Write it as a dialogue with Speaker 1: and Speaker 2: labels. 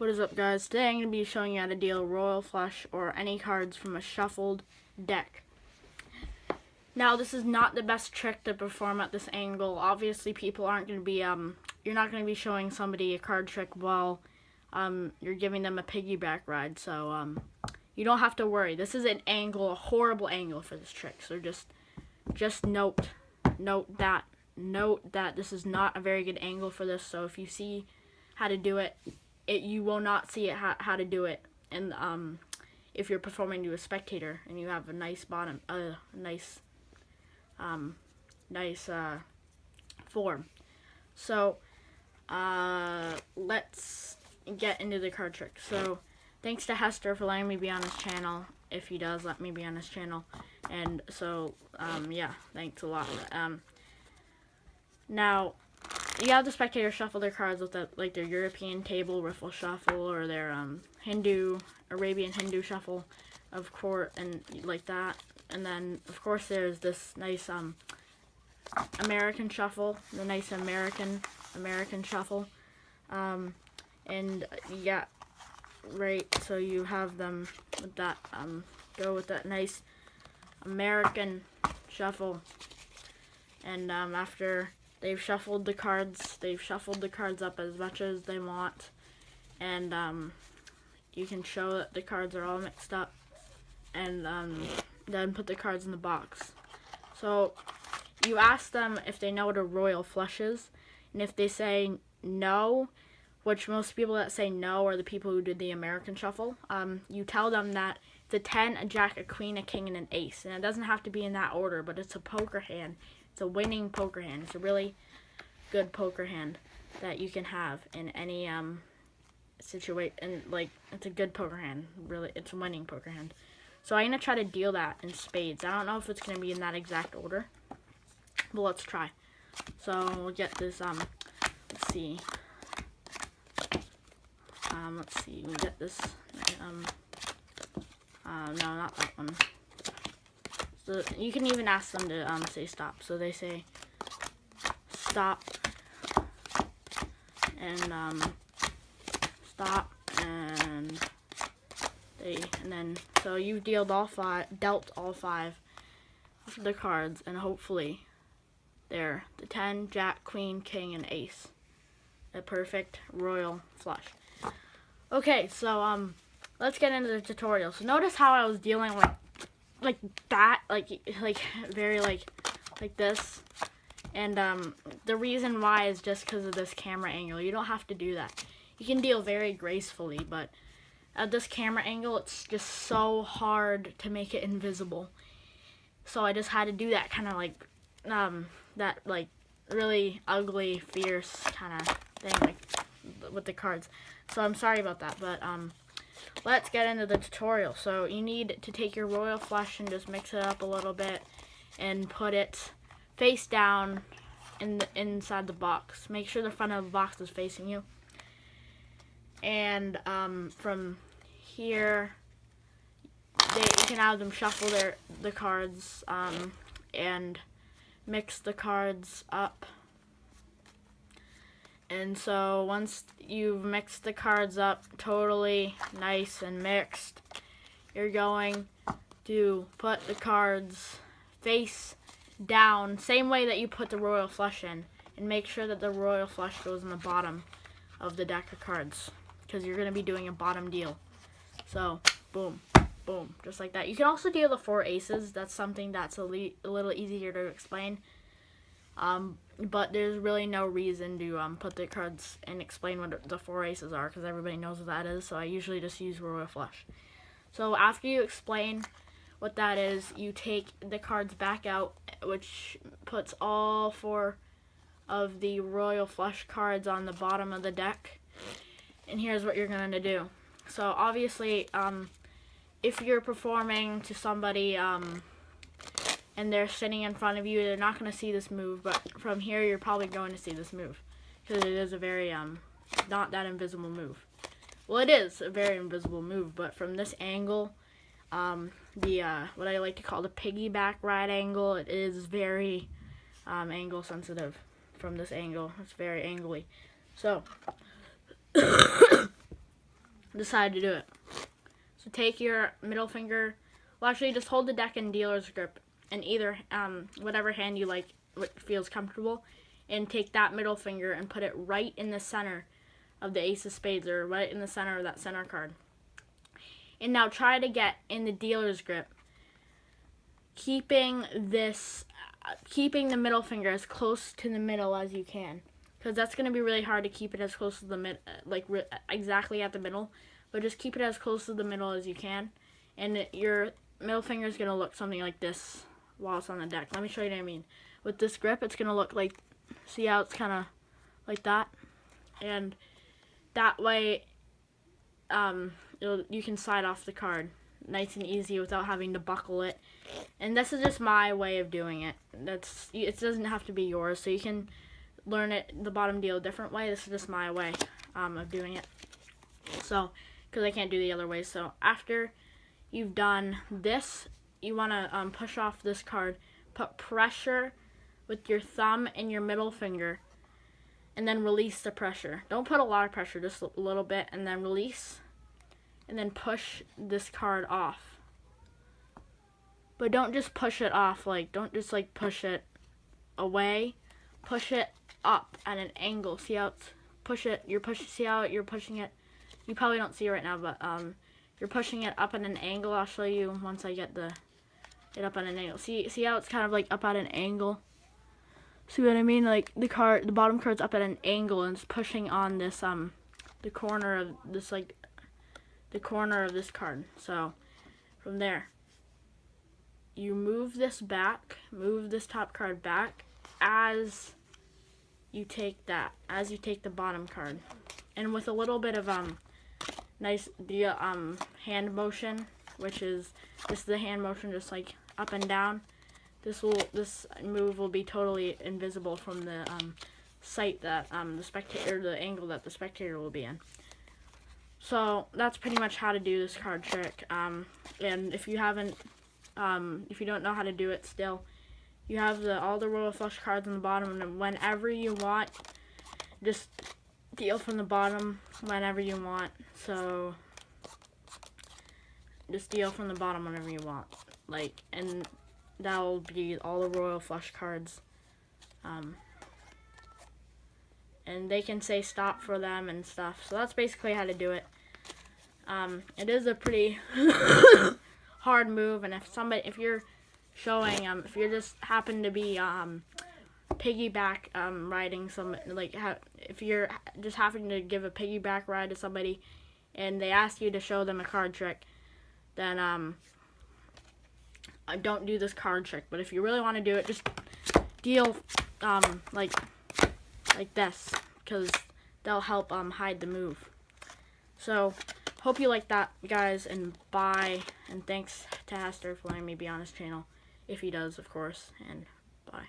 Speaker 1: What is up, guys? Today I'm going to be showing you how to deal Royal Flush or any cards from a shuffled deck. Now, this is not the best trick to perform at this angle. Obviously, people aren't going to be, you're not going to be showing somebody a card trick while you're giving them a piggyback ride. So, you don't have to worry. This is an angle, a horrible angle for this trick. So just note that this is not a very good angle for this. So if you see how to do it, you will not see it how to do it. And if you're performing to a spectator and you have a nice bottom, nice form. So let's get into the card trick. So thanks to Hester for letting me be on his channel. If he does let me be on his channel, and so yeah, thanks a lot. Now, you have the spectator shuffle their cards with like their European table riffle shuffle or their Arabian Hindu shuffle, of course, and like that. And then of course there's this nice American shuffle, the nice American shuffle, and yeah, right. So you have them with that go with that nice American shuffle, and after they've shuffled the cards up as much as they want, and you can show that the cards are all mixed up, and then put the cards in the box. So you ask them if they know what a royal flush is, and if they say no, which most people that say no are the people who did the American shuffle, you tell them that it's a 10, a jack, a queen, a king, and an ace. And it doesn't have to be in that order, but it's a poker hand. It's a winning poker hand. It's a really good poker hand that you can have in any situation. And like, it's a good poker hand. Really, it's a winning poker hand. So I'm gonna try to deal that in spades. I don't know if it's gonna be in that exact order, but let's try. So we'll get this. Let's see. We get this. No, not that one. So you can even ask them to say stop. So they say stop, and stop, and then so you've dealt all five of the cards, and hopefully they're the 10, jack, queen, king, and ace. A perfect royal flush. Okay, so let's get into the tutorial. So notice how I was dealing like that, like very like this, and the reason why is just because of this camera angle. You don't have to do that. You can deal very gracefully, but at this camera angle, it's just so hard to make it invisible. So I just had to do that kind of like that like really ugly, fierce kind of thing, like with the cards. So I'm sorry about that, but let's get into the tutorial. So you need to take your royal flush and just mix it up a little bit and put it face down inside the box. Make sure the front of the box is facing you. And from here, you can have them shuffle the cards and mix the cards up. And so once you've mixed the cards up totally nice and mixed, you're going to put the cards face down, same way that you put the royal flush in, and make sure that the royal flush goes in the bottom of the deck of cards, because you're going to be doing a bottom deal. So boom, boom, just like that. You can also deal the 4 aces. That's something that's a little easier to explain. But there's really no reason to put the cards and explain what the 4 aces are, because everybody knows what that is. So I usually just use royal flush. So after you explain what that is, you take the cards back out, which puts all 4 of the royal flush cards on the bottom of the deck. And here's what you're going to do. So obviously, if you're performing to somebody and they're sitting in front of you, they're not going to see this move, but from here you're probably going to see this move, because it is a very not that invisible move. Well, it is a very invisible move, but from this angle, what I like to call the piggyback ride angle, it is very angle sensitive. From this angle, it's very angly. So decide to do it. So take your middle finger, well actually just hold the deck in dealer's grip in either, whatever hand you like, what feels comfortable, and take that middle finger and put it right in the center of the ace of spades, or right in the center of that center card. And now try to get in the dealer's grip, keeping the middle finger as close to the middle as you can, because that's going to be really hard to keep it as close to the mid, exactly at the middle, but just keep it as close to the middle as you can, and your middle finger is going to look something like this while it's on the deck. Let me show you what I mean. With this grip, it's going to look like, see how it's kind of like that, and that way you can slide off the card nice and easy without having to buckle it. And this is just my way of doing it. It doesn't have to be yours, so you can learn it, the bottom deal, a different way. This is just my way of doing it. So, because I can't do the other way. So after you've done this, you want to push off this card, put pressure with your thumb and your middle finger, and then release the pressure. Don't put a lot of pressure, just a little bit, and then release, and then push this card off. But don't just push it off, don't just push it away. Push it up at an angle. See how it's, see how you're pushing it? You probably don't see it right now, but you're pushing it up at an angle. I'll show you once I get it up at an angle. See how it's kind of up at an angle? See what I mean? The bottom card's up at an angle, and it's pushing on this the corner of this the corner of this card. So from there, you move this top card back as you take the bottom card, and with a little bit of nice hand motion, which is just the hand motion, just up and down. This move will be totally invisible from the sight that the spectator, the angle that the spectator will be in. So that's pretty much how to do this card trick. And if you don't know how to do it still, you have all the royal flush cards on the bottom, and whenever you want, just deal from the bottom whenever you want. So just deal from the bottom whenever you want, and that will be all the royal flush cards. And they can say stop for them and stuff. So that's basically how to do it. It is a pretty hard move, and if you're showing, if you're just happen to be piggyback riding if you're just having to give a piggyback ride to somebody, and they ask you to show them a card trick, then don't do this card trick. But if you really want to do it, just deal like this, because they'll help hide the move. So hope you like that, guys, and bye, and thanks to Hester for letting me be on his channel, if he does, of course, and bye.